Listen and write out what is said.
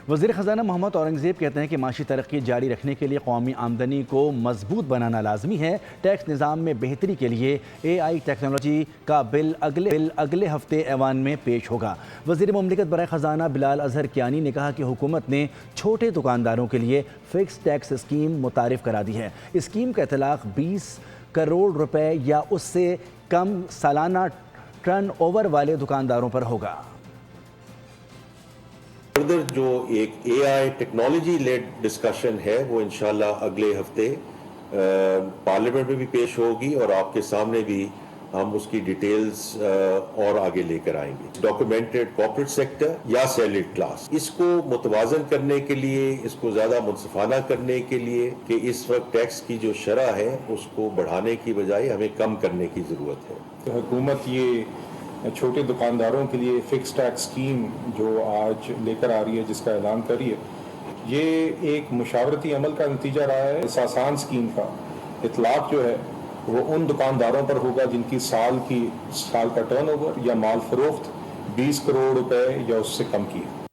وزیر خزانہ محمد اورنگزیب کہتے ہیں کہ معاشی ترقی جاری رکھنے کے لیے قومی آمدنی کو مضبوط بنانا لازمی ہے۔ ٹیکس نظام میں بہتری کے لیے AI ٹیکنالوجی کا بل اگلے ہفتے ایوان میں پیش ہوگا۔ وزیر مملکت برائے خزانہ بلال اظہر کیانی نے کہا کہ حکومت نے چھوٹے دکانداروں کے لیے فکس ٹیکس اسکیم متعارف کرا دی ہے۔ اسکیم کا اطلاق 20 کروڑ روپے یا اس سے کم سالانہ ٹرن اوور والے دکانداروں پر ہوگا۔ فردر جو ایک AI ٹیکنالوجی لیڈ ڈسکشن ہے وہ انشاءاللہ اگلے ہفتے پارلیمنٹ میں بھی پیش ہوگی اور آپ کے سامنے بھی ہم اس کی ڈیٹیلز اور آگے لے کر آئیں گے۔ ڈاکومنٹڈ کارپوریٹ سیکٹر یا سیلریڈ کلاس، اس کو متوازن کرنے کے لیے، اس کو زیادہ منصفانہ کرنے کے لیے کہ اس وقت ٹیکس کی جو شرح ہے اس کو بڑھانے کی بجائے ہمیں کم کرنے کی ضرورت ہے۔ حکومت یہ چھوٹے دکانداروں کے لیے فکس ٹیکس اسکیم جو آج لے کر آ رہی ہے، جس کا اعلان کری ہے، یہ ایک مشاورتی عمل کا نتیجہ رہا ہے۔ اس آسان اسکیم کا اطلاق جو ہے وہ ان دکانداروں پر ہوگا جن کی سال کا ٹرن اوور یا مال فروخت 20 کروڑ روپے یا اس سے کم کی ہے۔